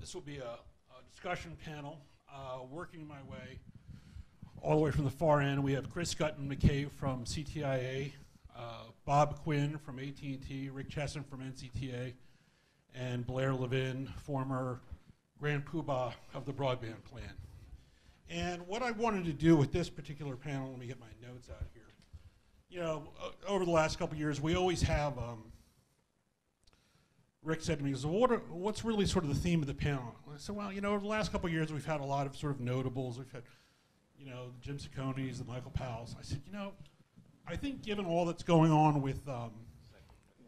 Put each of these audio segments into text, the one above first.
This will be a discussion panel, working my way all the way from the far end. We have Guttman-McCabe from CTIA, Bob Quinn from AT&T, Rick Chessen from NCTA, and Blair Levin, former Grand Poobah of the Broadband plan. And what I wanted to do with this particular panel, let me get my notes out here. You know, over the last couple of years, we always have, Rick said to me, so what's really sort of the theme of the panel? And I said, well, you know, over the last couple of years, we've had a lot of sort of notables. We've had, you know, the Jim Sicconis, the Michael Powells. I said, you know, I think given all that's going on with the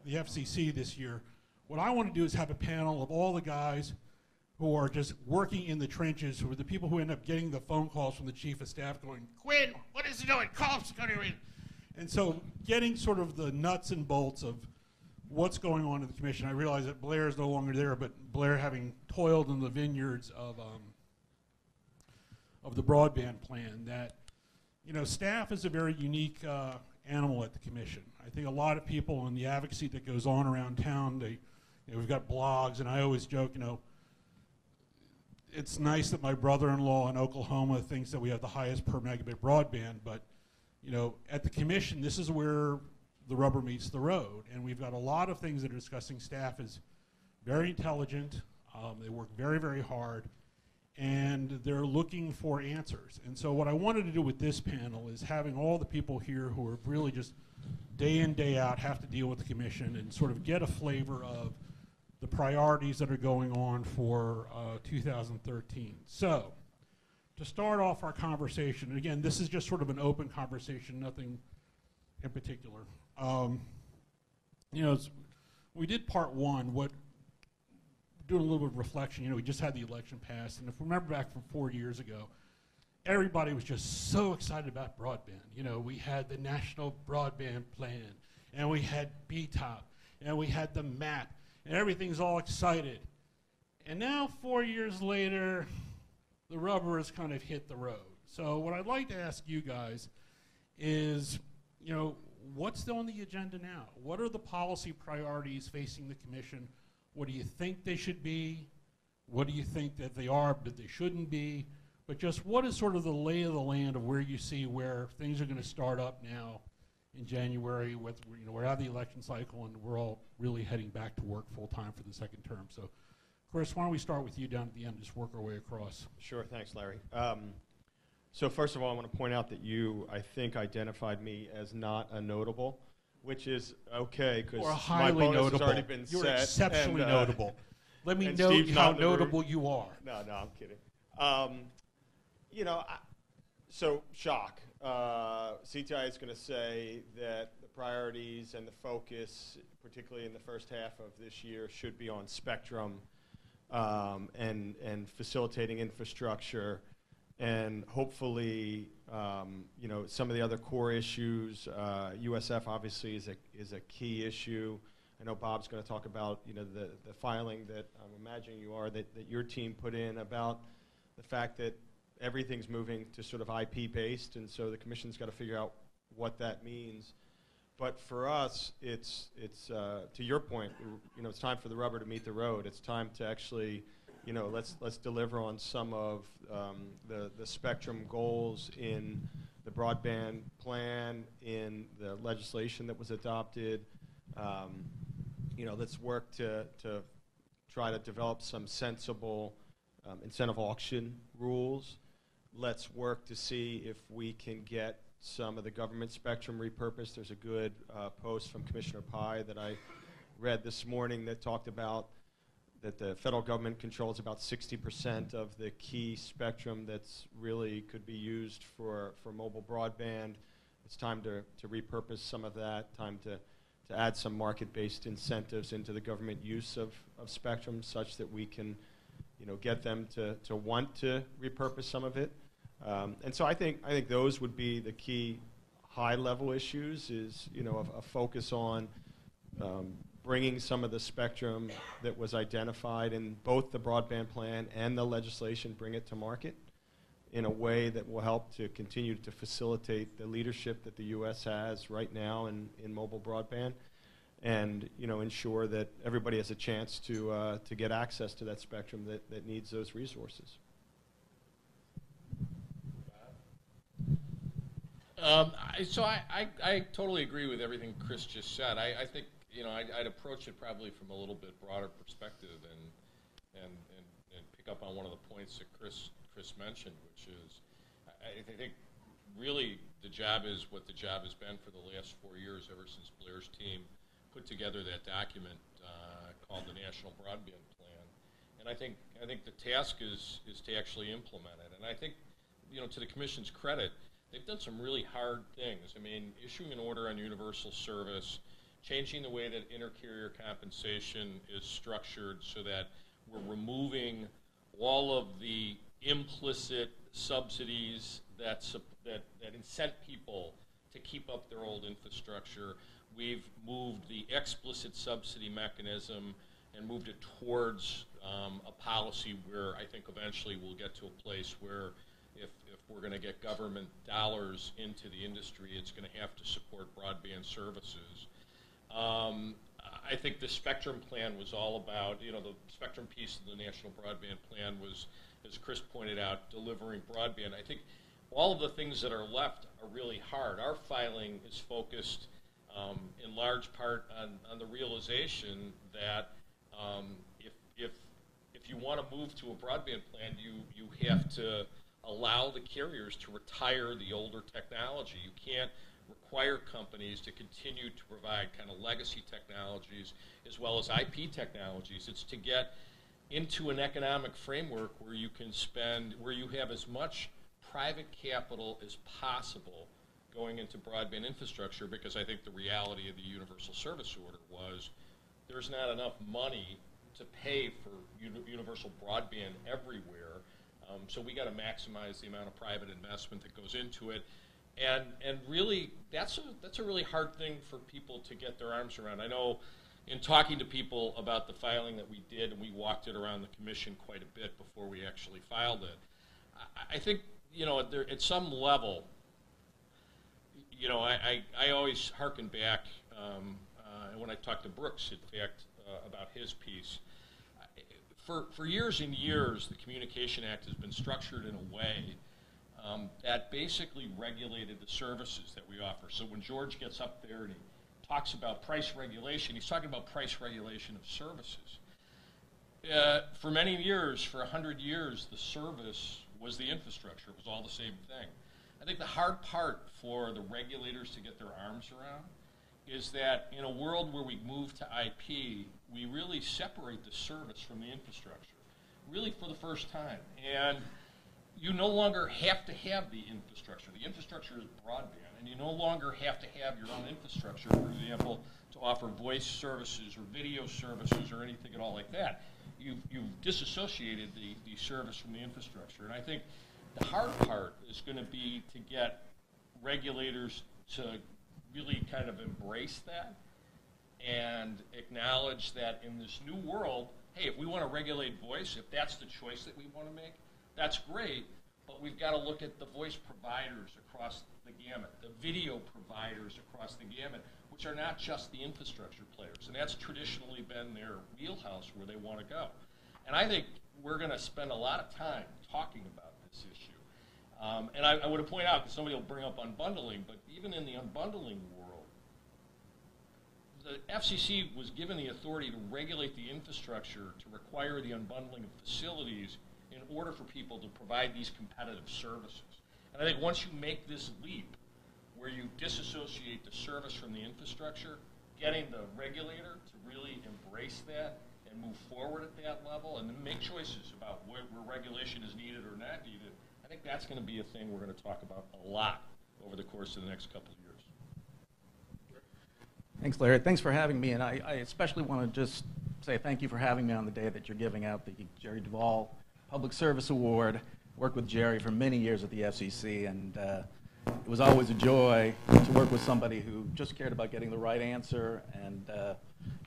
FCC this year, what I want to do is have a panel of all the guys who are just working in the trenches, who are the people who end up getting the phone calls from the chief of staff going, Quinn, what is he doing? Call Sicconia. And so getting sort of the nuts and bolts of what's going on in the commission. I realize that Blair is no longer there, but Blair, having toiled in the vineyards of the broadband plan, that, you know, staff is a very unique animal at the commission. I think a lot of people in the advocacy that goes on around town, you know, we've got blogs, and I always joke, you know, it's nice that my brother-in-law in Oklahoma thinks that we have the highest per megabit broadband, but, you know, at the commission, this is where the rubber meets the road, and we've got a lot of things that are discussing. Staff is very intelligent, they work very, very hard, and they're looking for answers. And so what I wanted to do with this panel is having all the people here who are really just day in, day out have to deal with the commission and sort of get a flavor of the priorities that are going on for 2013. So, to start off our conversation, and again, this is just sort of an open conversation, nothing in particular. You know, we did part one, doing a little bit of reflection. You know, we just had the election pass, and if we remember back from 4 years ago, everybody was just so excited about broadband. You know, we had the National Broadband Plan, and we had BTOP, and we had the MAP, and everything's all excited. And now, 4 years later, the rubber has kind of hit the road. So what I'd like to ask you guys is, you know, what's still on the agenda now? What are the policy priorities facing the commission? What do you think they should be? What do you think that they are but they shouldn't be? But just what is sort of the lay of the land of where you see where things are going to start up now in January with, you know, we're out of the election cycle and we're all really heading back to work full time for the second term. So Chris, why don't we start with you down at the end, just work our way across. Sure, thanks, Larry. So first of all, I want to point out that you, I think, identified me as not a notable, which is okay, because my bonus has already been set. You're exceptionally notable. Let me know how notable you are. No, I'm kidding. You know, so shock. CTIA is going to say that the priorities and the focus, particularly in the first half of this year, should be on spectrum and facilitating infrastructure, and hopefully, you know, some of the other core issues. USF obviously is a key issue. I know Bob's going to talk about, you know, the filing that I'm imagining you are that your team put in about the fact that everything's moving to sort of IP based, and so the commission's got to figure out what that means. But for us, it's to your point, you know, it's time for the rubber to meet the road. It's time to actually, you know, let's deliver on some of the spectrum goals in the broadband plan, in the legislation that was adopted. You know, let's work to try to develop some sensible incentive auction rules. Let's work to see if we can get some of the government spectrum repurposed. There's a good post from Commissioner Pai that I read this morning that talked about that the federal government controls about 60% of the key spectrum that's really could be used for mobile broadband. It's time to repurpose some of that, time to add some market-based incentives into the government use of spectrum such that we can, you know, get them to want to repurpose some of it. And so I think those would be the key high-level issues, is, you know, a focus on bringing some of the spectrum that was identified in both the broadband plan and the legislation, bring it to market in a way that will help to continue to facilitate the leadership that the U.S. has right now in mobile broadband. and ensure that everybody has a chance to get access to that spectrum that needs those resources. So I totally agree with everything Chris just said. I think I'd approach it probably from a little bit broader perspective and pick up on one of the points that Chris mentioned, which is I think really the job is what the job has been for the last 4 years, ever since Blair's team put together that document called the National Broadband Plan. And I think the task is to actually implement it. And I think, to the Commission's credit, they've done some really hard things. I mean, issuing an order on universal service, changing the way that intercarrier compensation is structured so that we're removing all of the implicit subsidies that incent people to keep up their old infrastructure. We've moved the explicit subsidy mechanism and moved it towards a policy where I think eventually we'll get to a place where if we're going to get government dollars into the industry, it's going to have to support broadband services. I think the spectrum plan was all about, the spectrum piece of the National Broadband Plan was, as Chris pointed out, delivering broadband. I think all of the things that are left are really hard. Our filing is focused in large part on the realization that if you want to move to a broadband plan, you have to allow the carriers to retire the older technology. You can't require companies to continue to provide kind of legacy technologies as well as IP technologies. It's to get into an economic framework where you can where you have as much private capital as possible going into broadband infrastructure, because I think the reality of the universal service order was there's not enough money to pay for universal broadband everywhere. So we got to maximize the amount of private investment that goes into it. And really, that's a really hard thing for people to get their arms around. I know in talking to people about the filing that we did, and we walked it around the Commission quite a bit before we actually filed it, I think, at some level, I always hearken back when I talked to Brooks, in fact, about his piece. For years and years, the Communication Act has been structured in a way that basically regulated the services that we offer. So when George gets up there and he talks about price regulation, he's talking about price regulation of services. For many years, for 100 years, the service was the infrastructure. It was all the same thing. I think the hard part for the regulators to get their arms around is that in a world where we move to IP, we really separate the service from the infrastructure, really for the first time. And you no longer have to have the infrastructure. The infrastructure is broadband, and you no longer have to have your own infrastructure, for example, to offer voice services or video services or anything at all like that. You've disassociated the service from the infrastructure. And I think the hard part is going to be to get regulators to really kind of embrace that and acknowledge that in this new world, hey, if we want to regulate voice, if that's the choice that we want to make, that's great, but we've got to look at the voice providers across the gamut, the video providers across the gamut, which are not just the infrastructure players. And that's traditionally been their wheelhouse where they want to go. And I think we're going to spend a lot of time talking about this issue. And I want to point out, because somebody will bring up unbundling, but even in the unbundling world, the FCC was given the authority to regulate the infrastructure to require the unbundling of facilities in order for people to provide these competitive services. And I think once you make this leap where you disassociate the service from the infrastructure, getting the regulator to really embrace that and move forward at that level and then make choices about where regulation is needed or not needed, I think that's going to be a thing we're going to talk about a lot over the course of the next couple of years. Thanks, Larry. Thanks for having me. And I especially want to just say thank you for having me on the day that you're giving out the Jerry Duvall Public Service Award. Worked with Jerry for many years at the FCC, and it was always a joy to work with somebody who just cared about getting the right answer, and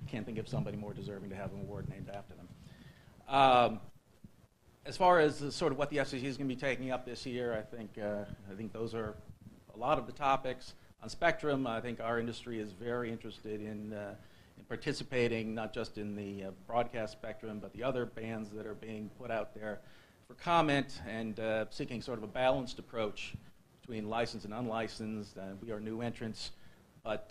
can't think of somebody more deserving to have an award named after them. As far as sort of what the FCC is going to be taking up this year, I think those are a lot of the topics. On spectrum, I think our industry is very interested in participating not just in the broadcast spectrum, but the other bands that are being put out there for comment, and seeking sort of a balanced approach between licensed and unlicensed. We are new entrants, but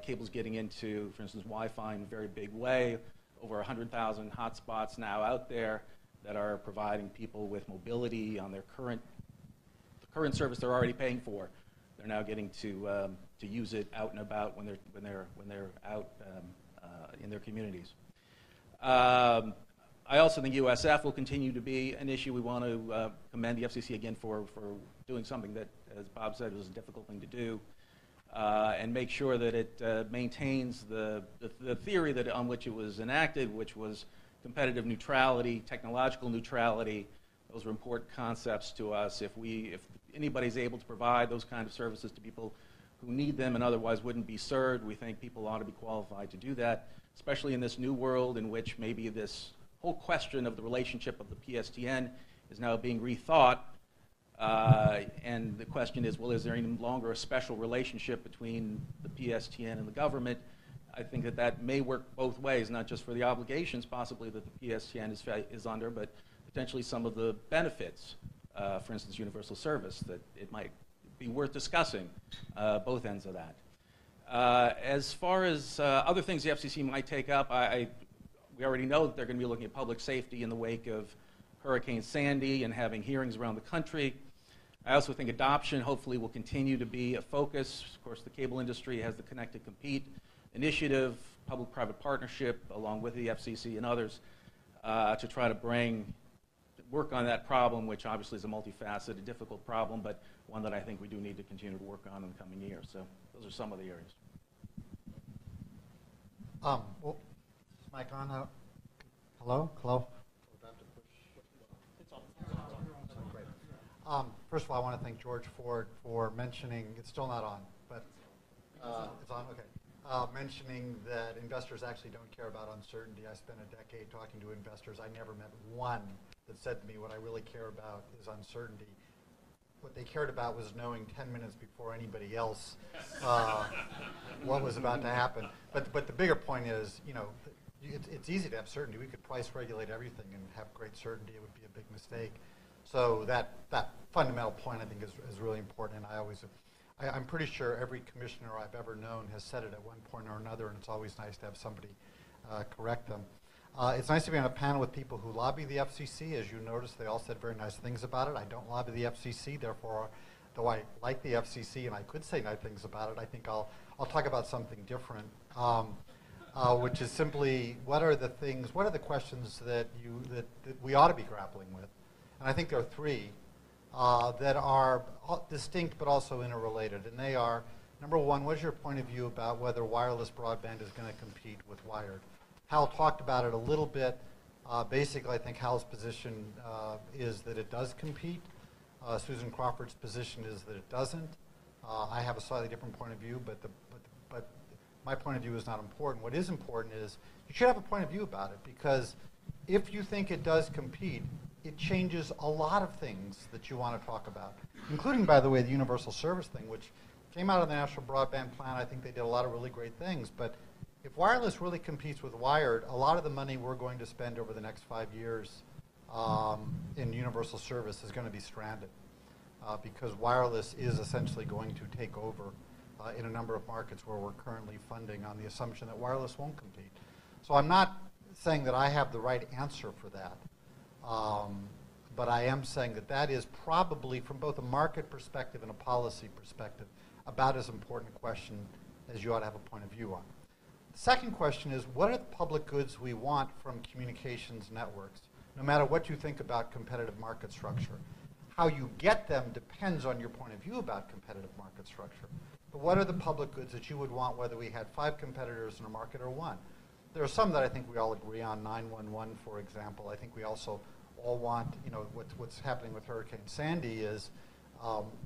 cable's getting into, for instance, Wi-Fi in a very big way. Over 100,000 hotspots now out there that are providing people with mobility on their current service they're already paying for. They're now getting to use it out and about when they're out in their communities. I also think USF will continue to be an issue. We want to commend the FCC again for doing something that, as Bob said, was a difficult thing to do, and make sure that it maintains the theory that on which it was enacted, which was competitive neutrality, technological neutrality. Those are important concepts to us. If anybody's able to provide those kind of services to people who need them and otherwise wouldn't be served, we think people ought to be qualified to do that, especially in this new world in which maybe this whole question of the relationship of the PSTN is now being rethought. And the question is, well, is there any longer a special relationship between the PSTN and the government? I think that may work both ways, not just for the obligations possibly that the PSTN is under, but potentially some of the benefits, for instance, universal service, that it might be worth discussing, both ends of that. As far as other things the FCC might take up, we already know that they're going to be looking at public safety in the wake of Hurricane Sandy and having hearings around the country. I also think adoption hopefully will continue to be a focus. Of course, the cable industry has the Connect to Compete initiative, public-private partnership, along with the FCC and others, to try to work on that problem, which obviously is a multifaceted, difficult problem, but one that I think we do need to continue to work on in the coming years. So those are some of the areas. Well, is mic on? Hello? Hello? Great. First of all, I want to thank George for mentioning, it's still not on, but it's on? Okay. Mentioning that investors actually don't care about uncertainty. I spent a decade talking to investors. I never met one that said to me, what I really care about is uncertainty. What they cared about was knowing 10 minutes before anybody else what was about to happen. But the bigger point is, it's easy to have certainty. We could price regulate everything and have great certainty. It would be a big mistake. So that fundamental point, I think, is really important. And I'm pretty sure every commissioner I've ever known has said it at one point or another, and it's always nice to have somebody correct them. It's nice to be on a panel with people who lobby the FCC. As you noticed, they all said very nice things about it. I don't lobby the FCC, therefore, though I like the FCC and I could say nice things about it, I think I'll talk about something different, which is simply what are the questions that we ought to be grappling with? And I think there are three that are distinct but also interrelated. And they are, number one, what is your point of view about whether wireless broadband is going to compete with wired? Hal talked about it a little bit. Basically, I think Hal's position is that it does compete. Susan Crawford's position is that it doesn't. I have a slightly different point of view, but my point of view is not important. What is important is you should have a point of view about it, because if you think it does compete, it changes a lot of things that you want to talk about, including, by the way, the universal service thing, which came out of the National Broadband Plan. I think they did a lot of really great things, but if wireless really competes with wired, a lot of the money we're going to spend over the next 5 years in universal service is going to be stranded because wireless is essentially going to take over in a number of markets where we're currently funding on the assumption that wireless won't compete. So I'm not saying that I have the right answer for that, but I am saying that is probably, from both a market perspective and a policy perspective, about as important a question as you ought to have a point of view on. The second question is, what are the public goods we want from communications networks, no matter what you think about competitive market structure? How you get them depends on your point of view about competitive market structure. But what are the public goods that you would want, whether we had 5 competitors in a market or 1? There are some that I think we all agree on, 911, for example. I think we also all want, what's happening with Hurricane Sandy is,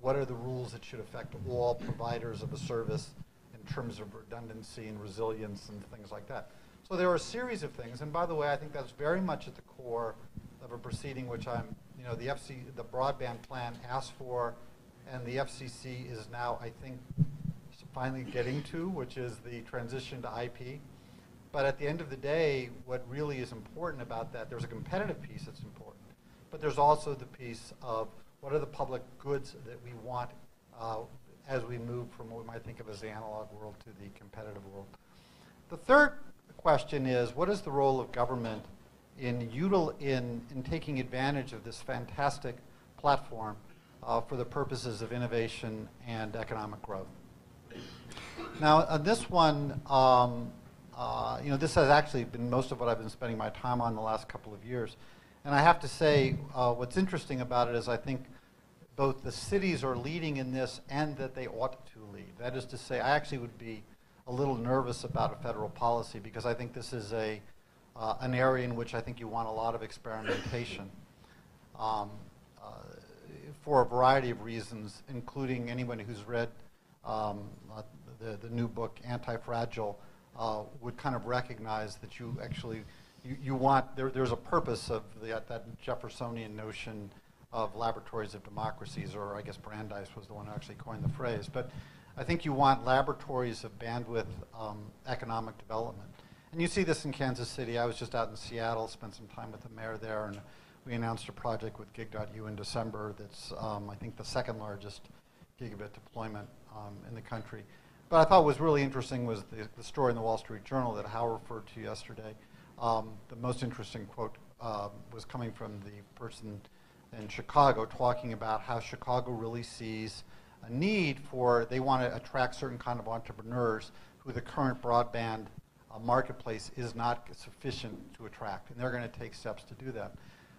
what are the rules that should affect all providers of a service in terms of redundancy and resilience and things like that. So there are a series of things, and by the way, I think that's very much at the core of a proceeding which the broadband plan asked for, and the FCC is now, I think, finally getting to, which is the transition to IP. But at the end of the day, what really is important about that, there's a competitive piece that's important, but there's also the piece of what are the public goods that we want as we move from what we might think of as the analog world to the competitive world. The third question is, what is the role of government in taking advantage of this fantastic platform for the purposes of innovation and economic growth? Now, on this one, this has actually been most of what I've been spending my time on the last couple of years. And I have to say, what's interesting about it is I think both the cities are leading in this and that they ought to lead. That is to say, I actually would be a little nervous about a federal policy because I think this is an area in which I think you want a lot of experimentation for a variety of reasons, including anybody who's read the new book, Anti-Fragile, would kind of recognize that you actually, you want, there's a purpose of that Jeffersonian notion of laboratories of democracies, or I guess Brandeis was the one who actually coined the phrase. But I think you want laboratories of bandwidth economic development. And you see this in Kansas City. I was just out in Seattle, spent some time with the mayor there, and we announced a project with Gig.U in December that's, I think, the second largest gigabit deployment in the country. But I thought what was really interesting was the story in the Wall Street Journal that Hal referred to yesterday. The most interesting quote was coming from the person in Chicago talking about how Chicago really sees a need for, they want to attract certain kind of entrepreneurs who the current broadband marketplace is not sufficient to attract, and they're going to take steps to do that.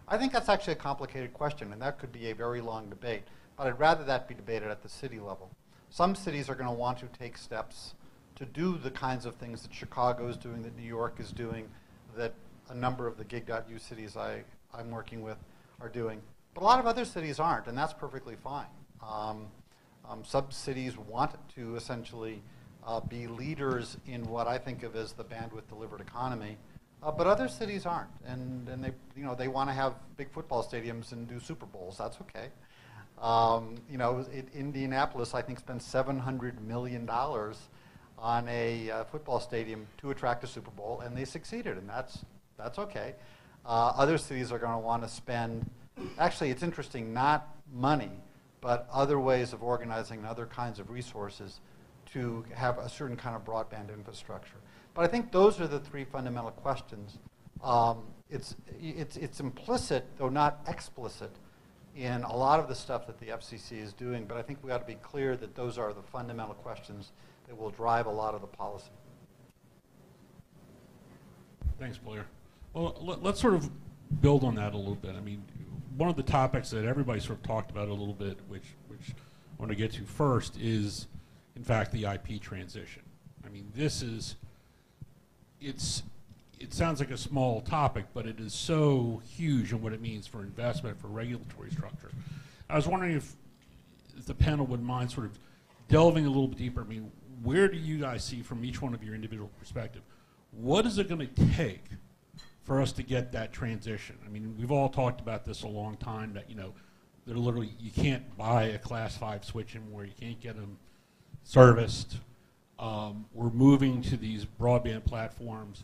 I think that's actually a complicated question, and that could be a very long debate, but I'd rather that be debated at the city level. Some cities are going to want to take steps to do the kinds of things that Chicago is doing, that New York is doing, that a number of the Gig.U cities I'm working with are doing. But a lot of other cities aren't, and that's perfectly fine. Some cities want to essentially be leaders in what I think of as the bandwidth-delivered economy, but other cities aren't, and they want to have big football stadiums and do Super Bowls. That's okay. Indianapolis, I think, spent $700 million on a football stadium to attract a Super Bowl, and they succeeded, and that's okay. Other cities are going to want to spend. Actually, it's interesting, not money, but other ways of organizing and other kinds of resources to have a certain kind of broadband infrastructure. But I think those are the three fundamental questions. It's implicit, though not explicit, in a lot of the stuff that the FCC is doing, but I think we ought to be clear that those are the fundamental questions that will drive a lot of the policy. Thanks, Blair. Well, let's sort of build on that a little bit. I mean, one of the topics that everybody sort of talked about a little bit, which I want to get to first, is, in fact, the IP transition. I mean, it sounds like a small topic, but it is so huge in what it means for investment, for regulatory structure. I was wondering if the panel would mind sort of delving a little bit deeper. I mean, where do you guys see, from each one of your individual perspective, what is it going to take for us to get that transition? I mean, we've all talked about this a long time, that, that literally you can't buy a Class 5 switch anymore, you can't get them serviced. We're moving to these broadband platforms.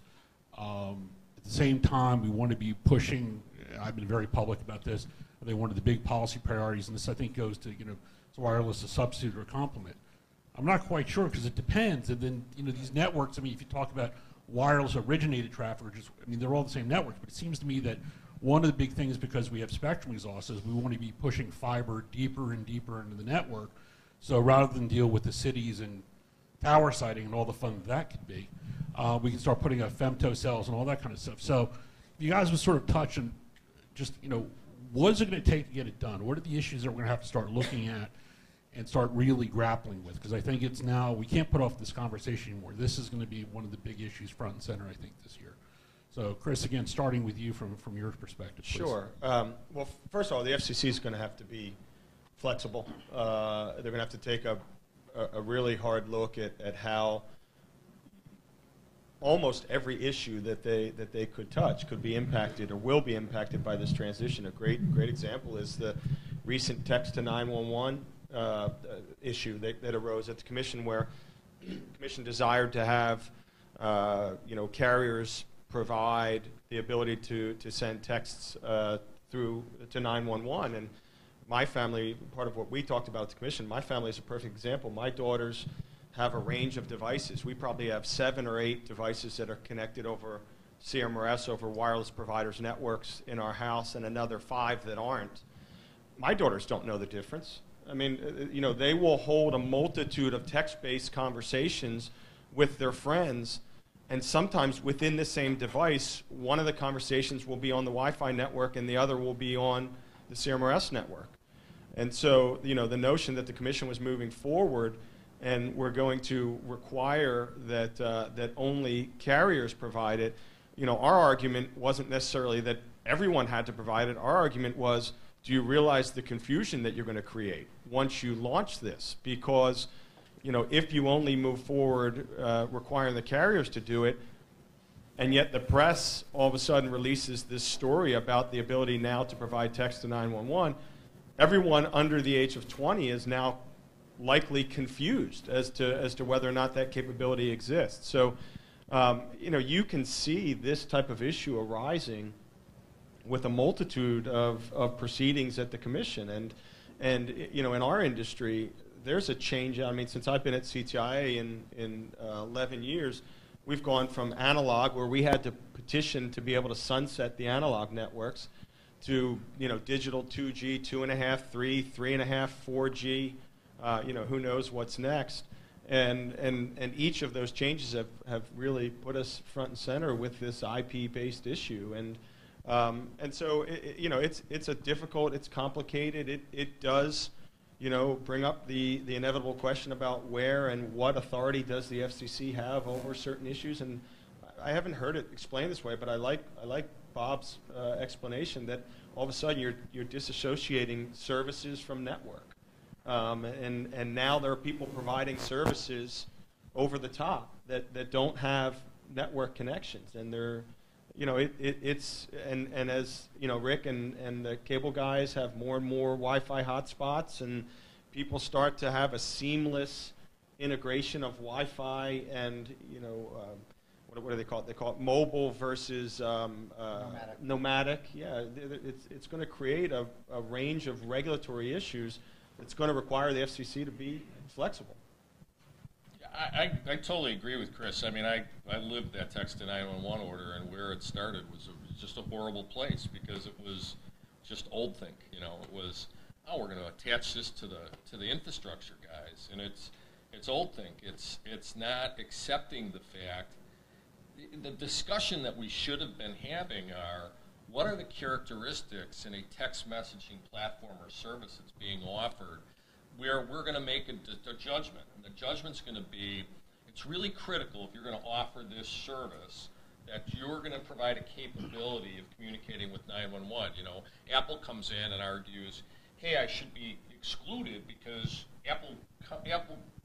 At the same time, we want to be pushing, I've been very public about this, I think one of the big policy priorities, and this I think goes to, is wireless a substitute or a complement? I'm not quite sure, because it depends. And then, these networks, I mean, if you talk about wireless originated traffic, they're all the same networks, but it seems to me that one of the big things, because we have spectrum exhaust, is we want to be pushing fiber deeper and deeper into the network. So rather than deal with the cities and tower siting and all the fun that could be, we can start putting up femto cells and all that kind of stuff. So if you guys would sort of touch on just, what is it going to take to get it done? What are the issues that we're going to have to start looking at and start really grappling with? Because I think it's now, we can't put off this conversation anymore. This is going to be one of the big issues front and center, I think, this year. So Chris, again, starting with you from your perspective, please. Sure. Well, first of all, the FCC is going to have to be flexible. They're going to have to take a really hard look at how almost every issue that they could touch could be impacted or will be impacted by this transition. A great example is the recent text to 911 issue that arose at the Commission, where the Commission desired to have carriers provide the ability to send texts through to 911. And my family, part of what we talked about at the commission, my family is a perfect example. My daughters have a range of devices. We probably have 7 or 8 devices that are connected over CMRS, over wireless providers' networks in our house, and another 5 that aren't. My daughters don't know the difference. I mean, they will hold a multitude of text-based conversations with their friends, and sometimes within the same device, one of the conversations will be on the Wi-Fi network and the other will be on the CMRS network. And so, the notion that the commission was moving forward and we're going to require that, that only carriers provide it, our argument wasn't necessarily that everyone had to provide it. Our argument was, do you realize the confusion that you're going to create once you launch this? Because, if you only move forward requiring the carriers to do it, and yet the press all of a sudden releases this story about the ability now to provide text to 911, everyone under the age of 20 is now likely confused as to whether or not that capability exists. So, you can see this type of issue arising with a multitude of proceedings at the commission. And in our industry, there's a change. I mean, since I've been at CTIA in 11 years, we've gone from analog, where we had to petition to be able to sunset the analog networks, to digital 2G, 2.5, 3, 3.5, 4G. Who knows what's next? And each of those changes have really put us front and center with this IP-based issue. And so it's a difficult, it's complicated. It does bring up the inevitable question about where and what authority does the FCC have over certain issues. And I haven't heard it explained this way, but I like Bob's explanation that all of a sudden you're disassociating services from network. And now there are people providing services over the top that don't have network connections, and they're, it's as Rick and the cable guys have more and more Wi-Fi hotspots, and people start to have a seamless integration of Wi-Fi and what do they call it? They call it mobile versus nomadic. Yeah, it's going to create a range of regulatory issues. It's going to require the FCC to be flexible. I totally agree with Chris. I mean, I lived that text to 911 order, and where it started was just a horrible place, because it was just old think. It was, we're going to attach this to the infrastructure guys, and it's old think. It's not accepting the fact. The discussion that we should have been having are, what are the characteristics in a text messaging platform or service that's being offered where we're going to make a judgment? And the judgment's going to be, it's really critical if you're going to offer this service that you're going to provide a capability of communicating with 911. Apple comes in and argues, hey, I should be excluded because Apple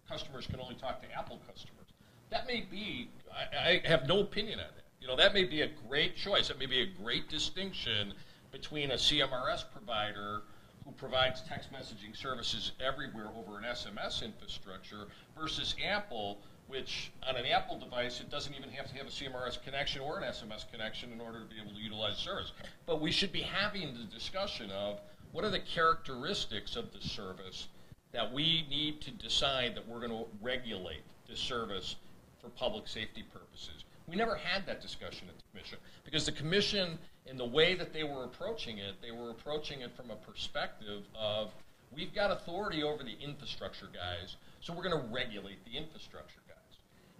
customers can only talk to Apple customers. That may be, I have no opinion on that. That may be a great choice. That may be a great distinction between a CMRS provider who provides text messaging services everywhere over an SMS infrastructure versus Apple, which on an Apple device, it doesn't even have to have a CMRS connection or an SMS connection in order to be able to utilize service. But we should be having the discussion of, what are the characteristics of the service that we need to decide that we're going to regulate this service for public safety purposes. We never had that discussion at the commission, because the commission, in the way that they were approaching it from a perspective of, we've got authority over the infrastructure guys, so we're going to regulate the infrastructure guys.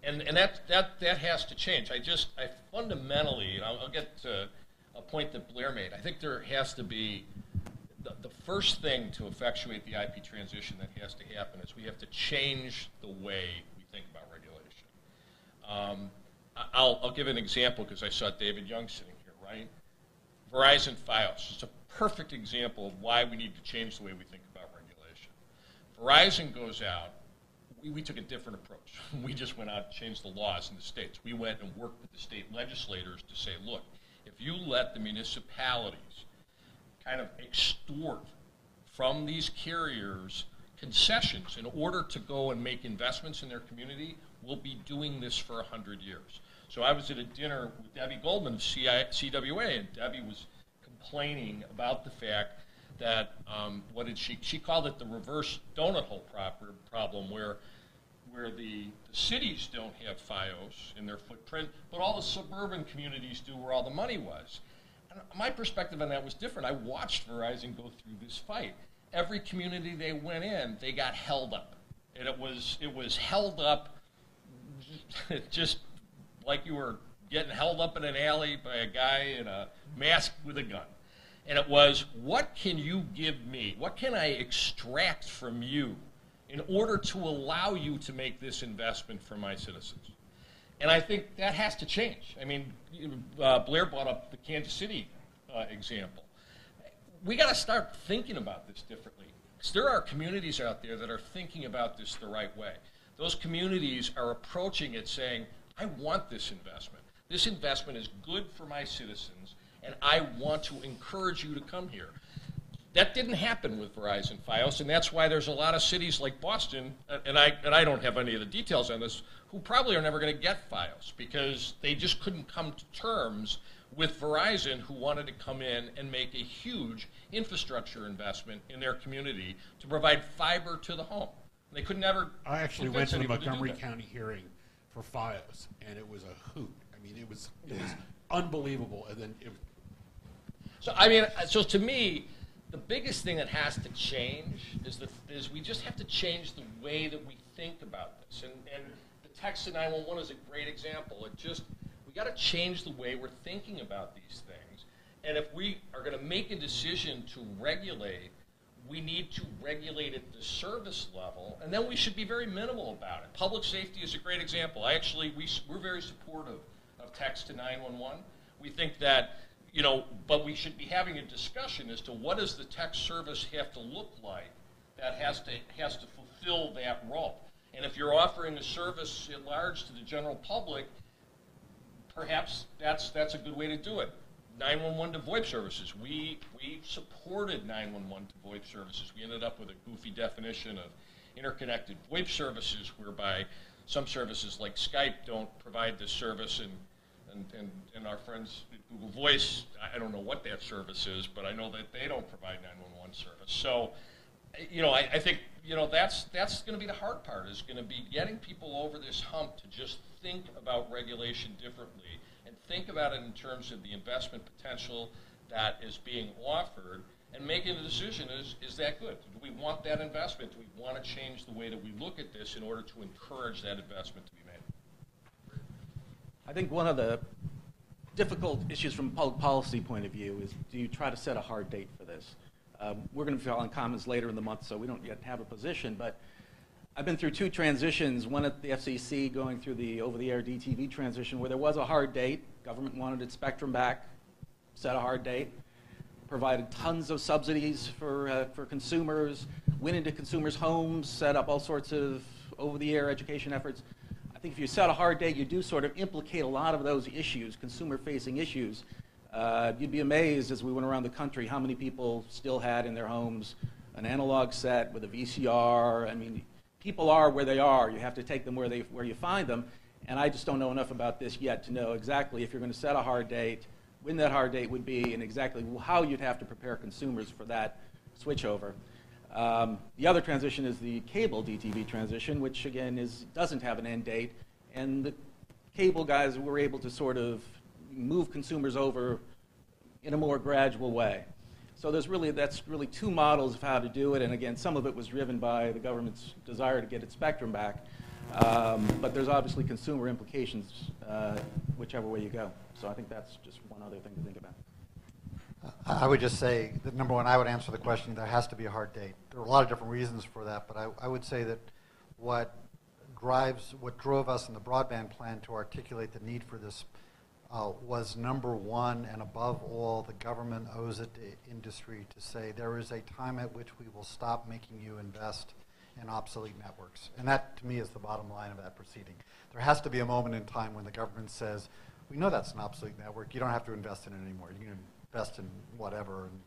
And that has to change. I fundamentally, and I'll get to a point that Blair made, I think there has to be, the first thing to effectuate the IP transition that has to happen is we have to change the way we think about regulation. I'll give an example, because I saw David Young sitting here, right? Verizon Fios. It's a perfect example of why we need to change the way we think about regulation. Verizon goes out. We took a different approach. We just went out and changed the laws in the states. We went and worked with the state legislators to say, look, if you let the municipalities kind of extort from these carriers concessions in order to go and make investments in their community, will be doing this for 100 years. So I was at a dinner with Debbie Goldman of CWA, and Debbie was complaining about the fact that, she called it the reverse donut hole problem, where the cities don't have FiOS in their footprint, but all the suburban communities do, where all the money was. And my perspective on that was different. I watched Verizon go through this fight. Every community they went in, they got held up. And it was held up just like you were getting held up in an alley by a guy in a mask with a gun. And it was, what can you give me? What can I extract from you in order to allow you to make this investment for my citizens? And I think that has to change. I mean, Blair brought up the Kansas City example. We got to start thinking about this differently. Because there are communities out there that are thinking about this the right way. Those communities are approaching it saying, I want this investment. This investment is good for my citizens, and I want to encourage you to come here. That didn't happen with Verizon FiOS, and that's why there's a lot of cities like Boston, and I don't have any of the details on this, who probably are never going to get FiOS because they just couldn't come to terms with Verizon, who wanted to come in and make a huge infrastructure investment in their community to provide fiber to the home. They could never. I actually went to the Montgomery County hearing for FiOS, and it was a hoot. I mean, it was unbelievable, and then So to me, the biggest thing that has to change is we just have to change the way that we think about this. And the text to 911 is a great example. We got to change the way we're thinking about these things. And if we are going to make a decision to regulate, we need to regulate at the service level, and then we should be very minimal about it. Public safety is a great example. We're very supportive of text to 911. We think that, but we should be having a discussion as to what does the text service have to look like that has to fulfill that role. And if you're offering a service at large to the general public, perhaps that's a good way to do it. 911 to VoIP services. We supported 911 to VoIP services. We ended up with a goofy definition of interconnected VoIP services, whereby some services like Skype don't provide this service, and our friends at Google Voice, I don't know what that service is, but I know that they don't provide 911 service. So, I think that's going to be the hard part, is going to be getting people over this hump to just think about regulation differently and think about it in terms of the investment potential that is being offered, and making a decision, is that good? Do we want that investment? Do we want to change the way that we look at this in order to encourage that investment to be made? I think one of the difficult issues from a public policy point of view is, do you try to set a hard date for this? We're going to be filing comments later in the month, so we don't yet have a position, but I've been through two transitions, one at the FCC going through the over-the-air DTV transition, where there was a hard date. Government wanted its spectrum back, set a hard date, provided tons of subsidies for consumers, went into consumers' homes, set up all sorts of over-the-air education efforts. I think if you set a hard date, you do sort of implicate a lot of those issues, consumer-facing issues. You'd be amazed as we went around the country how many people still had in their homes an analog set with a VCR. I mean, people are where they are. You have to take them where you find them. And I just don't know enough about this yet to know exactly if you're going to set a hard date, when that hard date would be, and exactly how you'd have to prepare consumers for that switchover. The other transition is the cable DTV transition, which again doesn't have an end date. And the cable guys were able to sort of move consumers over in a more gradual way. So that's really two models of how to do it, and again, some of it was driven by the government's desire to get its spectrum back, but there's obviously consumer implications whichever way you go. So I think that's just one other thing to think about. I would just say that, number one, I would answer the question, there has to be a hard date. There are a lot of different reasons for that, but I would say that what drove us in the broadband plan to articulate the need for this was, number one, and above all, the government owes it to industry to say there is a time at which we will stop making you invest in obsolete networks. And that, to me, is the bottom line of that proceeding. There has to be a moment in time when the government says, we know that's an obsolete network. You don't have to invest in it anymore. You can invest in whatever. And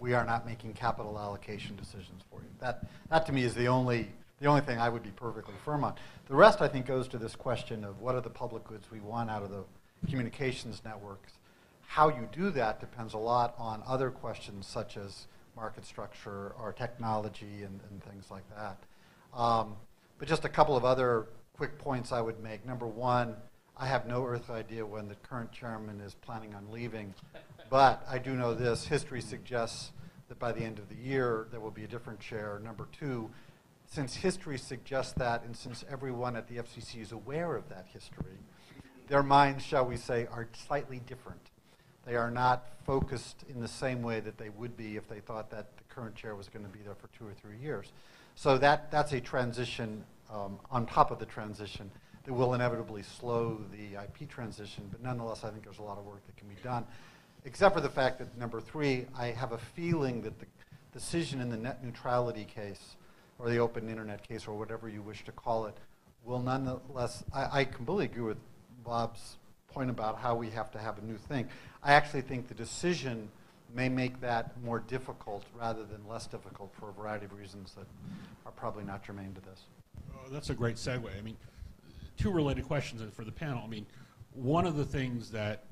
we are not making capital allocation decisions for you. That to me, is the only the only thing I would be perfectly firm on. The rest, I think, goes to this question of what are the public goods we want out of the communications networks. How you do that depends a lot on other questions such as market structure or technology and things like that. But just a couple of other quick points I would make. Number one, I have no earthly idea when the current chairman is planning on leaving, but I do know this. History suggests that by the end of the year, there will be a different chair. Number two, since history suggests that, and since everyone at the FCC is aware of that history, their minds, shall we say, are slightly different. They are not focused in the same way that they would be if they thought that the current chair was going to be there for 2 or 3 years. So that's a transition on top of the transition that will inevitably slow the IP transition, but nonetheless, I think there's a lot of work that can be done, except for the fact that, number three, I have a feeling that the decision in the net neutrality case, or the open internet case, or whatever you wish to call it, will nonetheless, I completely agree with Bob's point about how we have to have a new thing. I actually think the decision may make that more difficult rather than less difficult for a variety of reasons that are probably not germane to this. That's a great segue. I mean, two related questions for the panel. I mean, one of the things that,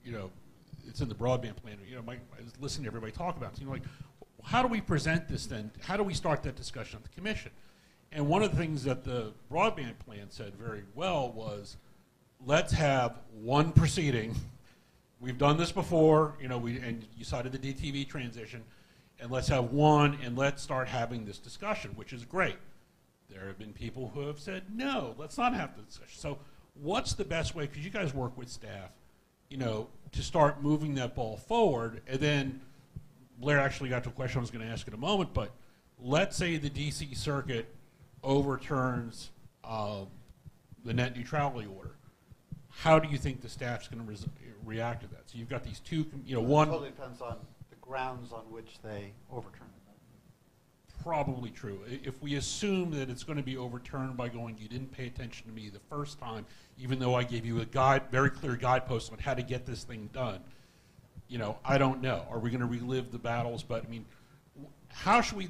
it's in the broadband plan, I was listening to everybody talk about it, like, how do we present this then? How do we start that discussion at the commission? And one of the things that the broadband plan said very well was, let's have one proceeding. We've done this before, and you cited the DTV transition, and let's have one, and let's start having this discussion, which is great. There have been people who have said, no, let's not have the discussion. So what's the best way, because you guys work with staff, to start moving that ball forward? And then Blair actually got to a question I was going to ask in a moment, but let's say the DC Circuit overturns the net neutrality order. How do you think the staff's going to react to that? So you've got these two, one. It totally depends on the grounds on which they overturn it. Probably true. If we assume that it's going to be overturned by going, you didn't pay attention to me the first time, even though I gave you a very clear guidepost on how to get this thing done, I don't know. Are we going to relive the battles? But I mean, how should we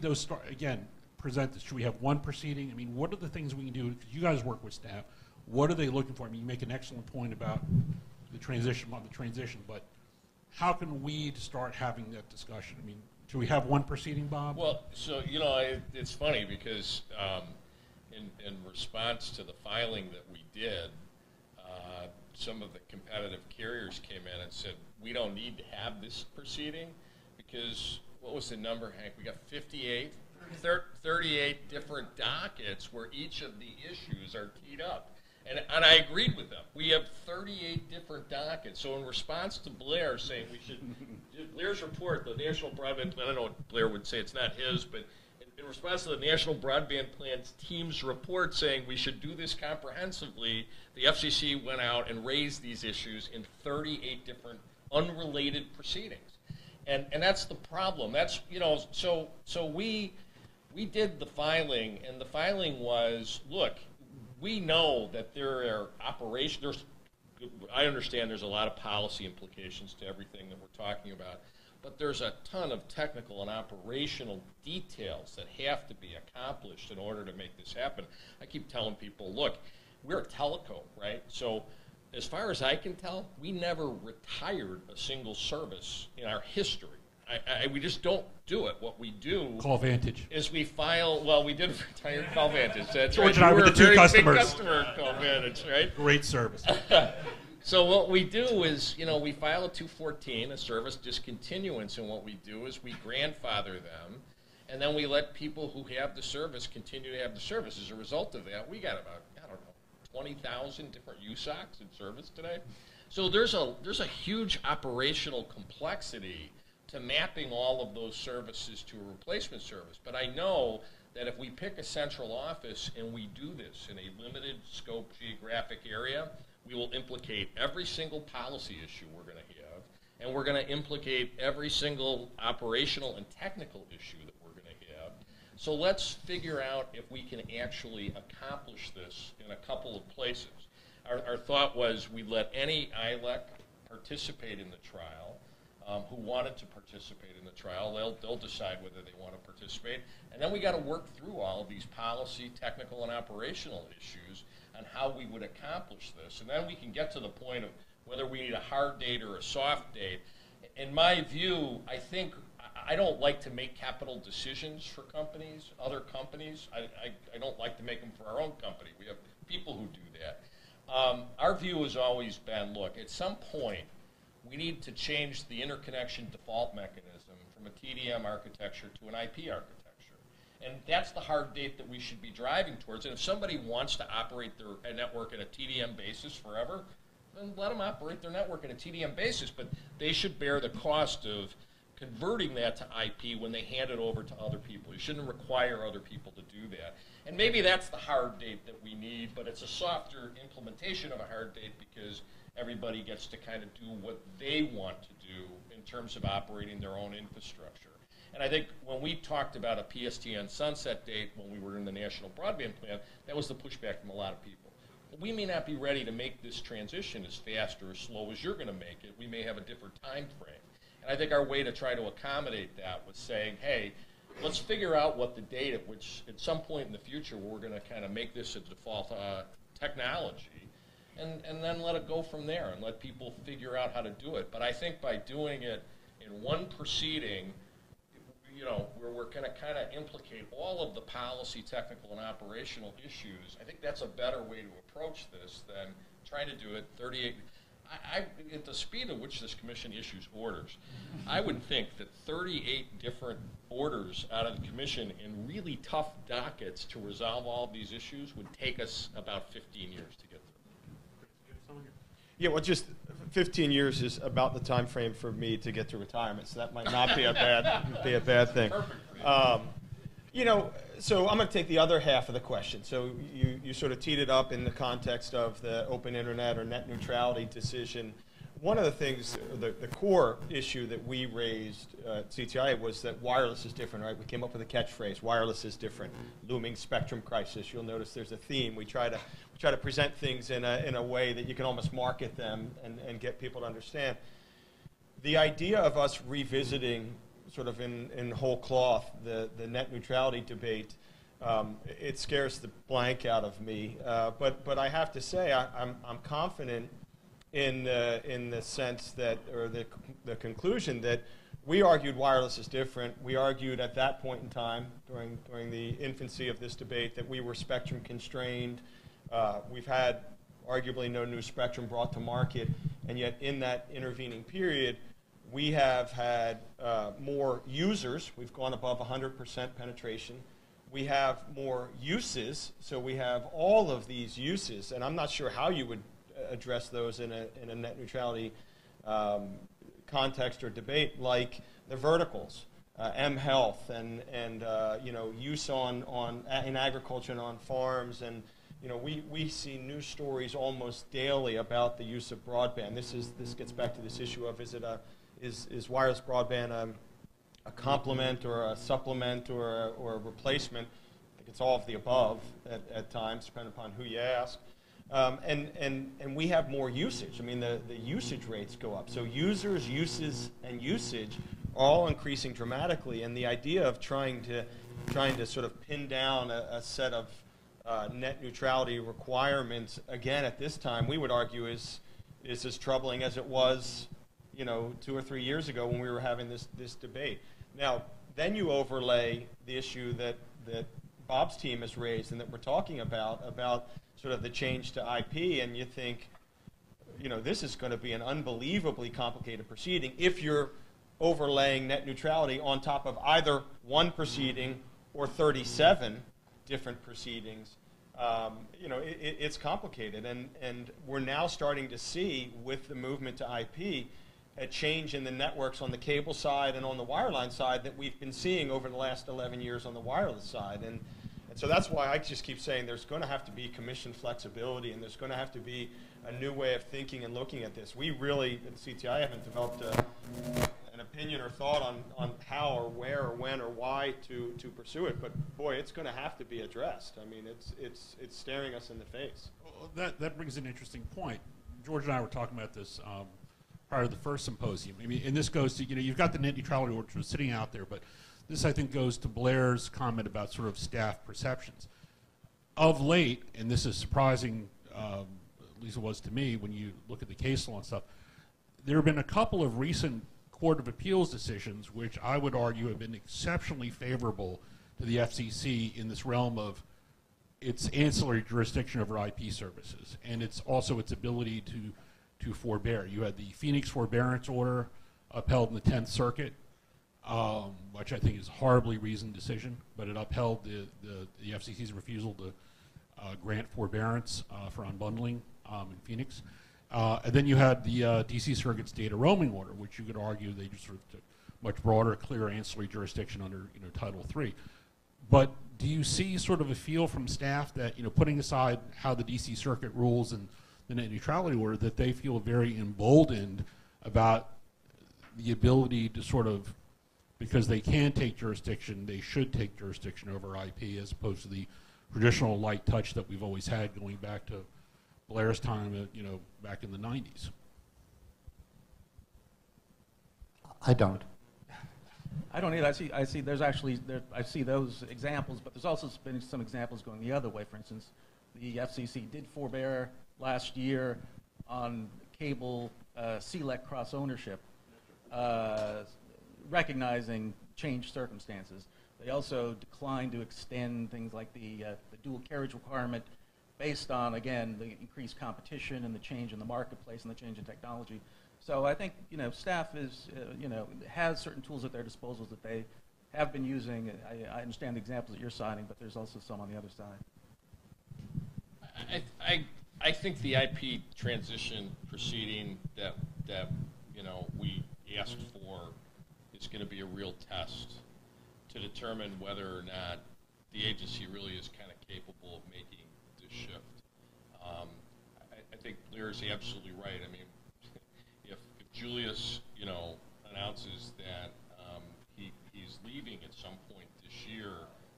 present this? Should we have one proceeding? I mean, what are the things we can do? Because you guys work with staff. What are they looking for? I mean, you make an excellent point about the transition, but how can we start having that discussion? I mean, should we have one proceeding, Bob? Well, so, it's funny because in response to the filing that we did, some of the competitive carriers came in and said, we don't need to have this proceeding because, what was the number, Hank? We got 38 different dockets where each of the issues are teed up. And I agreed with them. We have 38 different dockets. So in response to Blair saying we should, Blair's report, the National Broadband Plan, I don't know what Blair would say, it's not his, but in response to the National Broadband Plan's team's report saying we should do this comprehensively, the FCC went out and raised these issues in 38 different unrelated proceedings. And that's the problem. That's, so we did the filing, and the filing was, look, we know that there are operations, I understand there's a lot of policy implications to everything that we're talking about, but there's a ton of technical and operational details that have to be accomplished in order to make this happen. I keep telling people, look, we're a telco, right? So as far as I can tell, we never retired a single service in our history. We just don't do it. What we do Call Vantage is we file. Well, we did retire Call Vantage. That's George right. and I were the two customers. Big customer of Call Vantage, right? Great service. So what we do is, we file a 214, a service discontinuance, and what we do is we grandfather them, and then we let people who have the service continue to have the service. As a result of that, we got about 20,000 different USOCs in service today. So there's a huge operational complexity to mapping all of those services to a replacement service. But I know that if we pick a central office and we do this in a limited scope geographic area, we will implicate every single policy issue we're going to have, and we're going to implicate every single operational and technical issue that we're going to have. So let's figure out if we can actually accomplish this in a couple of places. Our thought was we'd let any ILEC participate in the trial. who wanted to participate in the trial. They'll decide whether they want to participate. And then we got to work through all of these policy, technical, and operational issues on how we would accomplish this. And then we can get to the point of whether we need a hard date or a soft date. In my view, I don't like to make capital decisions for companies, other companies. I don't like to make them for our own company. We have people who do that. Our view has always been, look, at some point, we need to change the interconnection default mechanism from a TDM architecture to an IP architecture. And that's the hard date that we should be driving towards. And if somebody wants to operate their network at a TDM basis forever, then let them operate their network at a TDM basis. But they should bear the cost of converting that to IP when they hand it over to other people. You shouldn't require other people to do that. And maybe that's the hard date that we need, but it's a softer implementation of a hard date because everybody gets to kind of do what they want to do in terms of operating their own infrastructure. And I think when we talked about a PSTN sunset date when we were in the National Broadband Plan, that was the pushback from a lot of people. We may not be ready to make this transition as fast or as slow as you're going to make it. We may have a different time frame. And I think our way to try to accommodate that was saying, hey, let's figure out what the date at which at some point in the future we're going to kind of make this a default technology. And then let it go from there and let people figure out how to do it. But I think by doing it in one proceeding, where we're going to kind of implicate all of the policy, technical, and operational issues, I think that's a better way to approach this than trying to do it 38. At the speed at which this commission issues orders, I would think that 38 different orders out of the commission in really tough dockets to resolve all of these issues would take us about 15 years to get through. Yeah, well, just 15 years is about the time frame for me to get to retirement, so that might not be a bad thing. So I'm going to take the other half of the question. So you sort of teed it up in the context of the open internet or net neutrality decision. One of the things, the core issue that we raised at CTIA was that wireless is different, right? We came up with a catchphrase, wireless is different, looming spectrum crisis. You'll notice there's a theme. We try to present things in a way that you can almost market them and get people to understand. The idea of us revisiting sort of in whole cloth the net neutrality debate, it scares the blank out of me. But I have to say I'm confident in the sense that, or the conclusion that we argued wireless is different. We argued at that point in time during the infancy of this debate that we were spectrum constrained. We've had arguably no new spectrum brought to market, and yet in that intervening period, we have had more users. We've gone above 100% penetration. We have more uses, so we have all of these uses, and I'm not sure how you would address those in a net neutrality context or debate, like the verticals, M-Health, and use in agriculture and on farms, and we see news stories almost daily about the use of broadband. This gets back to this issue of is wireless broadband a complement or a supplement or a replacement? I think it's all of the above at times, depending upon who you ask. And we have more usage. I mean, the usage rates go up. So users, uses, and usage are all increasing dramatically. And the idea of trying to sort of pin down a set of net neutrality requirements, again, at this time, we would argue is as troubling as it was 2 or 3 years ago when we were having this debate. Now, then you overlay the issue that Bob's team has raised and that we're talking about sort of the change to IP, and you think, this is going to be an unbelievably complicated proceeding if you're overlaying net neutrality on top of either one proceeding or 37 different proceedings. It's complicated, and we're now starting to see, with the movement to IP, a change in the networks on the cable side and on the wireline side that we've been seeing over the last 11 years on the wireless side. And so that's why I just keep saying there's going to have to be commission flexibility, and there's going to have to be a new way of thinking and looking at this. We really, at CTI, haven't developed an opinion or thought on how or where or when or why to pursue it. But boy, it's going to have to be addressed. I mean, it's staring us in the face. Well, that brings an interesting point. George and I were talking about this prior to the first symposium. I mean, and this goes to, you've got the net neutrality order sitting out there, but this, I think, goes to Blair's comment about sort of staff perceptions. Of late, and this is surprising, at least it was to me when you look at the case law and stuff, there have been a couple of recent Court of Appeals decisions which I would argue have been exceptionally favorable to the FCC in this realm of its ancillary jurisdiction over IP services, and it's also its ability to forbear. You had the Phoenix forbearance order upheld in the 10th Circuit, which I think is a horribly reasoned decision, but it upheld the FCC's refusal to grant forbearance for unbundling in Phoenix. And then you had the DC Circuit's data roaming order, which you could argue they just sort of took much broader, clear ancillary jurisdiction under Title III. But do you see sort of a feel from staff that, putting aside how the DC Circuit rules and the net neutrality order, that they feel very emboldened about the ability to sort of, because they can take jurisdiction, they should take jurisdiction over IP as opposed to the traditional light touch that we've always had going back to Blair's time, back in the 90s? I don't. I don't either. I see there's actually, I see those examples, but there's also been some examples going the other way. For instance, the FCC did forbear last year on cable CLEC cross-ownership, recognizing changed circumstances. They also declined to extend things like the dual carriage requirement based on, again, the increased competition and the change in the marketplace and the change in technology. So I think, staff is, has certain tools at their disposal that they have been using. I understand the examples that you're citing, but there's also some on the other side. I think the IP transition proceeding that we asked for is going to be a real test to determine whether or not the agency really is kind of capable of making this shift. I think Blair's absolutely right. I mean, if Julius, announces that he's leaving at some point this year,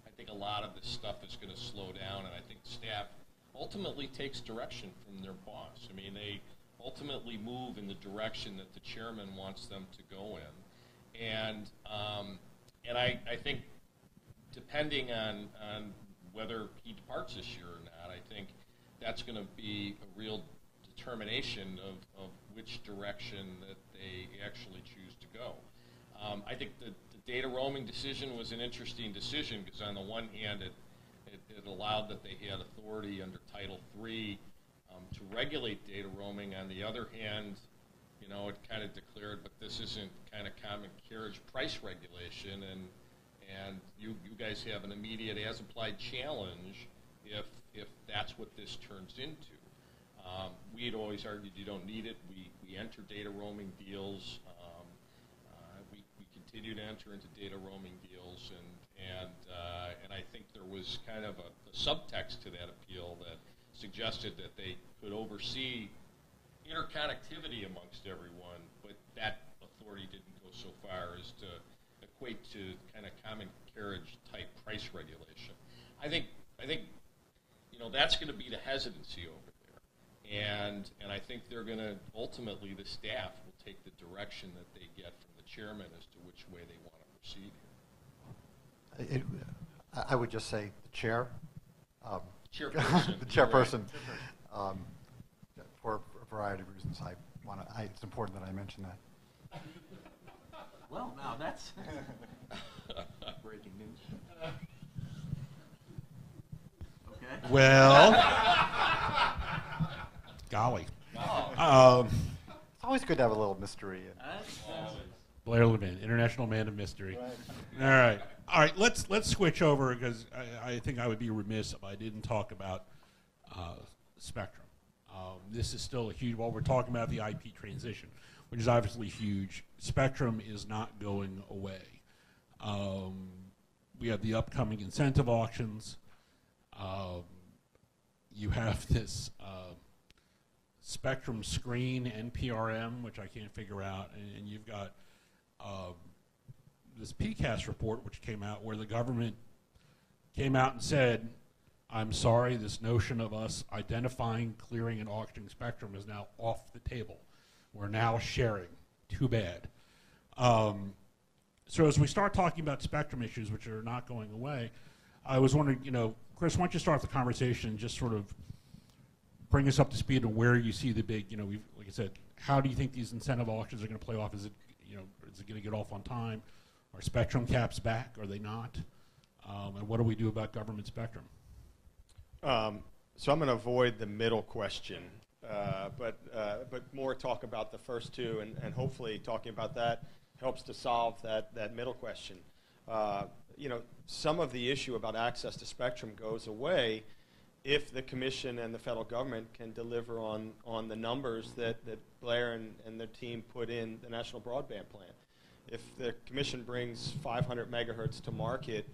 I think a lot of this stuff is going to slow down, and I think staff ultimately takes direction from their boss. I mean, they ultimately move in the direction that the chairman wants them to go in, and I think depending on whether he departs this year or not, I think that's going to be a real determination of which direction that they actually choose to go. I think the data roaming decision was an interesting decision because on the one hand it allowed that they had authority under Title III to regulate data roaming. On the other hand, it kind of declared, but this isn't kind of common carriage price regulation, and you guys have an immediate as-applied challenge if that's what this turns into. We had always argued you don't need it. We enter data roaming deals. We continue to enter into data roaming deals, and I think there was kind of a subtext to that appeal that suggested that they could oversee interconnectivity amongst everyone, but that authority didn't go so far as to equate to kind of common carriage type price regulation. I think that's going to be the hesitancy over there, and I think they're going to ultimately, the staff will take the direction that they get from the chairman as to which way they want to proceed here. I would just say the chair. Chairperson. The chairperson. For a variety of reasons, it's important that I mention that. Well, now that's breaking news. Okay. Well, golly. It's always good to have a little mystery. Blair Levin, International Man of Mystery. Right. All right. Let's switch over because I think I would be remiss if I didn't talk about Spectrum. This is still a huge. While we're talking about the IP transition, which is obviously huge, Spectrum is not going away. We have the upcoming incentive auctions. You have this Spectrum Screen NPRM, which I can't figure out, and you've got this PCAST report, which came out, where the government came out and said, I'm sorry, this notion of us identifying, clearing, and auctioning spectrum is now off the table. We're now sharing. Too bad. So as we start talking about spectrum issues, which are not going away, I was wondering, Chris, why don't you start the conversation and just sort of bring us up to speed on where you see the big, like I said, how do you think these incentive auctions are going to play off? Is it going to get off on time? Are spectrum caps back? Are they not? And what do we do about government spectrum? So I'm going to avoid the middle question, but more talk about the first two, and hopefully talking about that helps to solve that middle question. Some of the issue about access to spectrum goes away if the Commission and the federal government can deliver on the numbers that Blair and their team put in the National Broadband Plan. If the Commission brings 500 megahertz to market,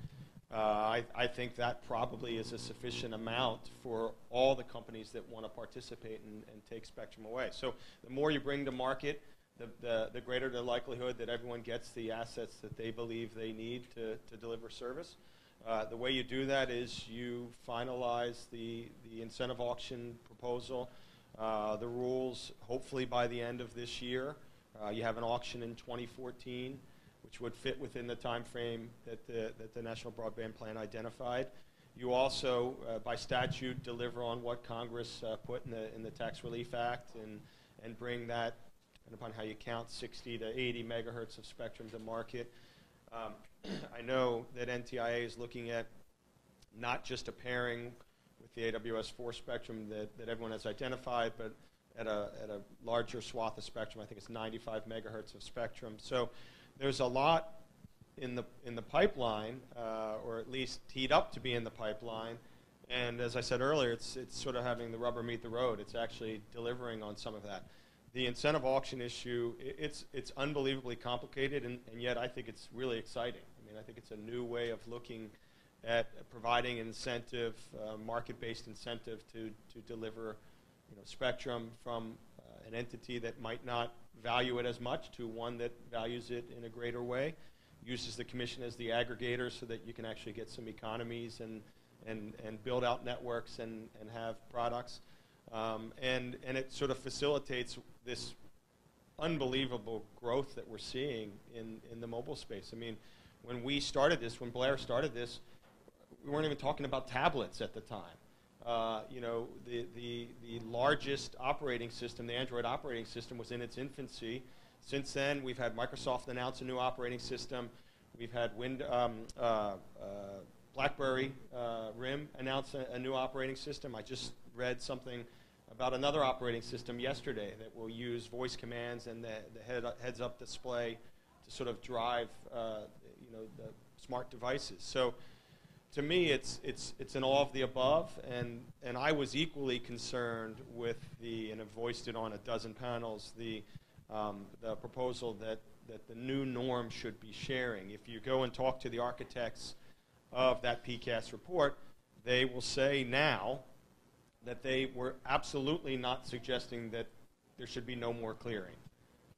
I think that probably is a sufficient amount for all the companies that want to participate and take spectrum away. So the more you bring to market, the greater the likelihood that everyone gets the assets that they believe they need to deliver service. The way you do that is you finalize the incentive auction proposal, the rules, hopefully by the end of this year. You have an auction in 2014, which would fit within the time frame that the National Broadband Plan identified. You also, by statute, deliver on what Congress put in the Tax Relief Act and bring that, depending upon how you count, 60 to 80 megahertz of spectrum to market. I know that NCTA is looking at not just a pairing with the AWS-4 spectrum that everyone has identified, but at a larger swath of spectrum. I think it's 95 megahertz of spectrum. So there's a lot in the pipeline, or at least teed up to be in the pipeline. And as I said earlier, it's sort of having the rubber meet the road. It's actually delivering on some of that. The incentive auction issue, it's unbelievably complicated, and yet I think it's really exciting. I mean, I think it's a new way of looking at providing incentive, market-based incentive to deliver spectrum from an entity that might not value it as much to one that values it in a greater way, uses the Commission as the aggregator so that you can actually get some economies and build out networks and have products. And it sort of facilitates this unbelievable growth that we're seeing in the mobile space. I mean, when we started this, when Blair started this, we weren't even talking about tablets at the time. The largest operating system, the Android operating system, was in its infancy. Since then, we've had Microsoft announce a new operating system. We've had BlackBerry RIM announce a new operating system. I just read something about another operating system yesterday that will use voice commands and the heads-up display to sort of drive the smart devices. So to me, it's an all of the above, and I was equally concerned with and have voiced it on a dozen panels, the proposal that the new norm should be sharing. If you go and talk to the architects of that PCAST report, they will say now that they were absolutely not suggesting that there should be no more clearing.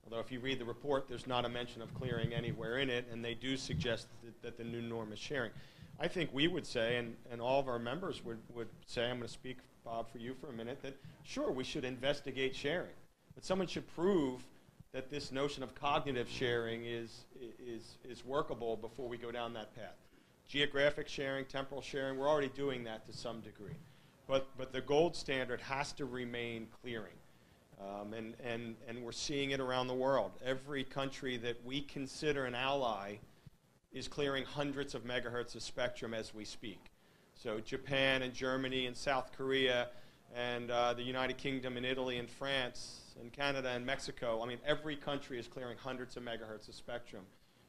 Although if you read the report, there's not a mention of clearing anywhere in it, and they do suggest that the new norm is sharing. I think we would say, and all of our members would say, I'm going to speak, Bob, for you for a minute, that sure, we should investigate sharing. But someone should prove that this notion of cognitive sharing is workable before we go down that path. Geographic sharing, temporal sharing, we're already doing that to some degree. But the gold standard has to remain clearing. And we're seeing it around the world. Every country that we consider an ally is clearing hundreds of megahertz of spectrum as we speak. So Japan and Germany and South Korea and the United Kingdom and Italy and France and Canada and Mexico. I mean, every country is clearing hundreds of megahertz of spectrum,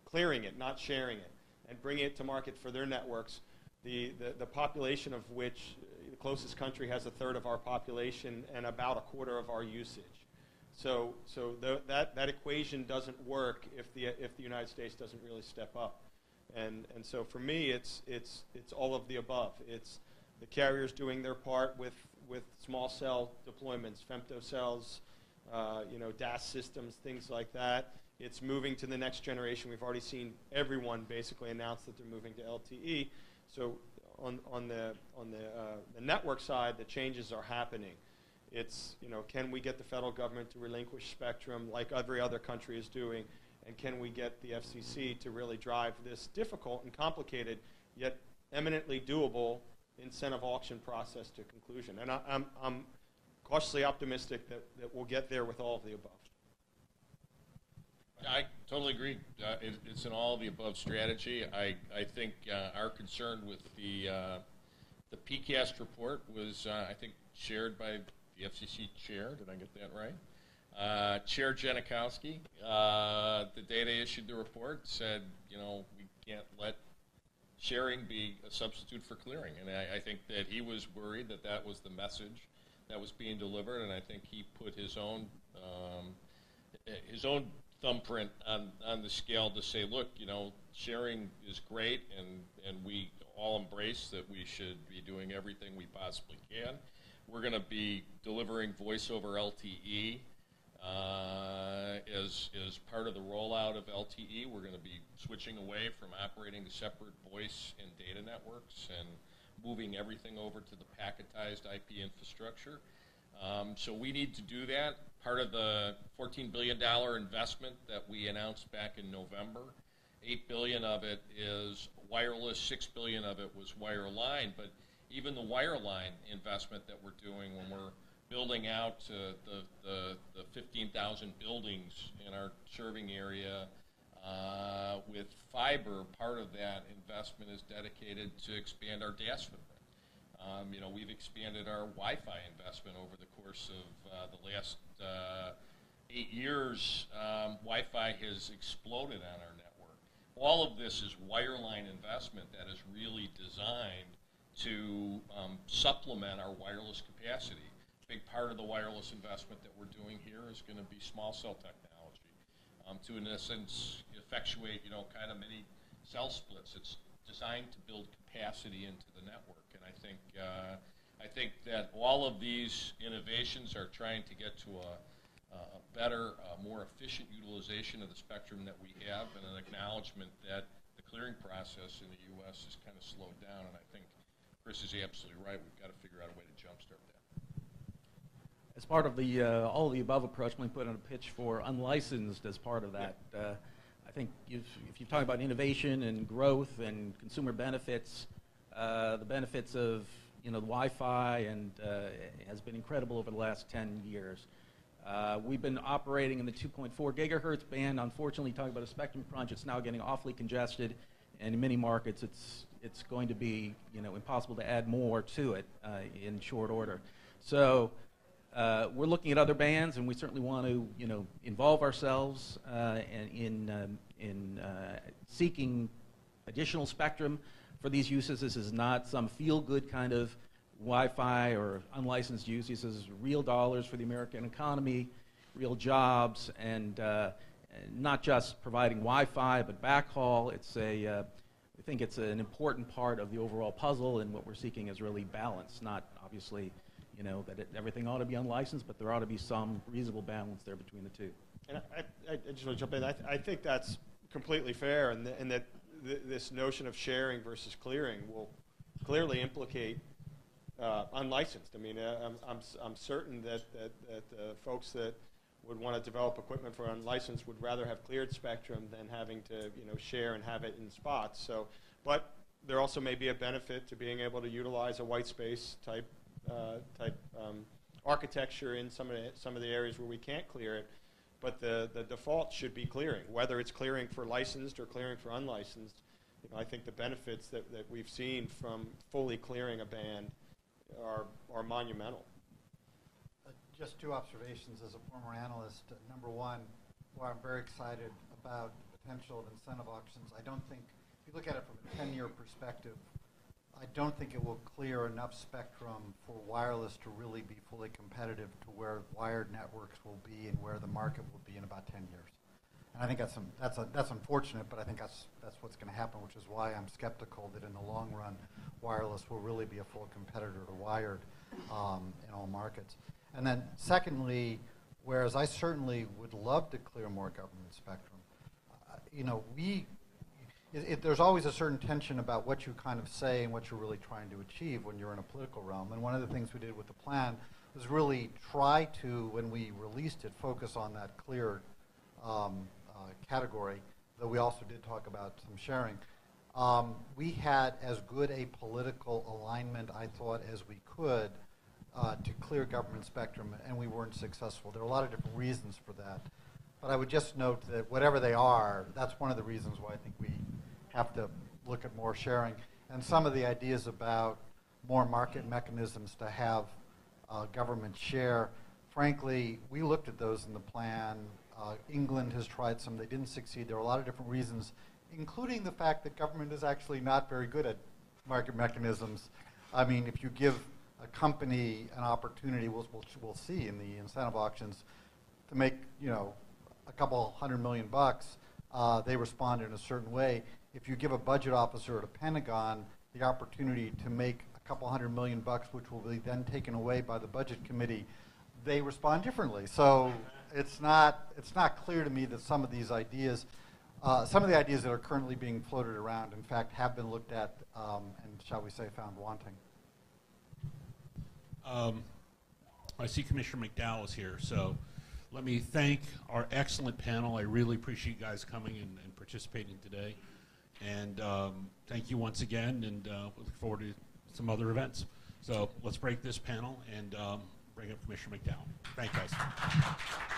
clearing it, not sharing it, and bringing it to market for their networks, the population of which the closest country has a third of our population and about a quarter of our usage. So that equation doesn't work if the United States doesn't really step up. And so for me, it's all of the above. It's the carriers doing their part with small cell deployments, femtocells, DAS systems, things like that. It's moving to the next generation. We've already seen everyone basically announce that they're moving to LTE. So on the network side, the changes are happening. It's, can we get the federal government to relinquish spectrum like every other country is doing, and can we get the FCC to really drive this difficult and complicated, yet eminently doable incentive auction process to conclusion? And I'm cautiously optimistic that we'll get there with all of the above. I totally agree. It's an all of the above strategy. I think our concern with the PCAST report was, I think, shared by the FCC chair. Did I get that right? Chair Janikowski, the day they issued the report, said, we can't let sharing be a substitute for clearing. And I think that he was worried that that was the message that was being delivered, and I think he put his own thumbprint on the scale to say, look, sharing is great, and we all embrace that we should be doing everything we possibly can. We're going to be delivering voice over LTE as part of the rollout of LTE. We're going to be switching away from operating separate voice and data networks and moving everything over to the packetized IP infrastructure. So we need to do that. Part of the $14 billion investment that we announced back in November, $8 billion of it is wireless, $6 billion of it was wireline. But even the wireline investment that we're doing when we're building out the 15,000 buildings in our serving area with fiber, part of that investment is dedicated to expand our DAS footprint. We've expanded our Wi-Fi investment over the course of the last 8 years. Wi-Fi has exploded on our network. All of this is wireline investment that is really designed to supplement our wireless capacity. A big part of the wireless investment that we're doing here is going to be small cell technology to, in essence, effectuate, kind of mini cell splits. It's designed to build capacity into the network, and I think that all of these innovations are trying to get to a better, more efficient utilization of the spectrum that we have, and an acknowledgement that the clearing process in the U.S. is kind of slowed down, and I think Chris is absolutely right. We've got to figure out a way to jumpstart that. As part of the all of the above approach, we put in a pitch for unlicensed as part of that. Yeah. I think if you talk about innovation and growth and consumer benefits, the benefits of the Wi-Fi and has been incredible over the last 10 years. We've been operating in the 2.4 gigahertz band. Unfortunately, talking about a spectrum crunch, it's now getting awfully congested, and in many markets, it's going to be impossible to add more to it in short order. So we're looking at other bands, and we certainly want to involve ourselves in seeking additional spectrum for these uses. This is not some feel-good kind of Wi-Fi or unlicensed use. This is real dollars for the American economy, real jobs, and not just providing Wi-Fi, but backhaul. I think it's an important part of the overall puzzle, and what we're seeking is really balance, not obviously that everything ought to be unlicensed, but there ought to be some reasonable balance there between the two. And I just want to jump in. I think that's completely fair, and that this notion of sharing versus clearing will clearly implicate unlicensed. I mean, I'm certain that folks that would want to develop equipment for unlicensed would rather have cleared spectrum than having to share and have it in spots. So, but there also may be a benefit to being able to utilize a white space type architecture in some of the areas where we can't clear it. But the default should be clearing, whether it's clearing for licensed or clearing for unlicensed. I think the benefits that we've seen from fully clearing a band are monumental. Just two observations as a former analyst. Number one, where I'm very excited about the potential of incentive auctions. I don't think, if you look at it from a 10-year perspective, I don't think it will clear enough spectrum for wireless to really be fully competitive to where wired networks will be and where the market will be in about 10 years. And I think that's unfortunate, but I think that's what's going to happen, which is why I'm skeptical that in the long run, wireless will really be a full competitor to wired in all markets. And then secondly, whereas I certainly would love to clear more government spectrum, there's always a certain tension about what you kind of say and what you're really trying to achieve when you're in a political realm. And one of the things we did with the plan was really try to, when we released it, focus on that clear category, though we also did talk about some sharing. We had as good a political alignment, I thought, as we could to clear government spectrum, and we weren't successful. There are a lot of different reasons for that. But I would just note that whatever they are, that's one of the reasons why I think we have to look at more sharing. And some of the ideas about more market mechanisms to have government share, frankly, we looked at those in the plan. England has tried some. They didn't succeed. There are a lot of different reasons, including the fact that government is actually not very good at market mechanisms. I mean, if you give a company an opportunity, we'll see in the incentive auctions, to make, you know, a couple $100 million bucks, they respond in a certain way. If you give a budget officer at a Pentagon the opportunity to make a couple $100 million bucks, which will be then taken away by the budget committee, they respond differently. So it's not clear to me that some of these ideas, some of the ideas that are currently being floated around, in fact, have been looked at and, shall we say, found wanting. I see Commissioner McDowell is here, so let me thank our excellent panel. I really appreciate you guys coming and participating today. And thank you once again, and we look forward to some other events. So let's break this panel and bring up Commissioner McDowell. Thank you guys.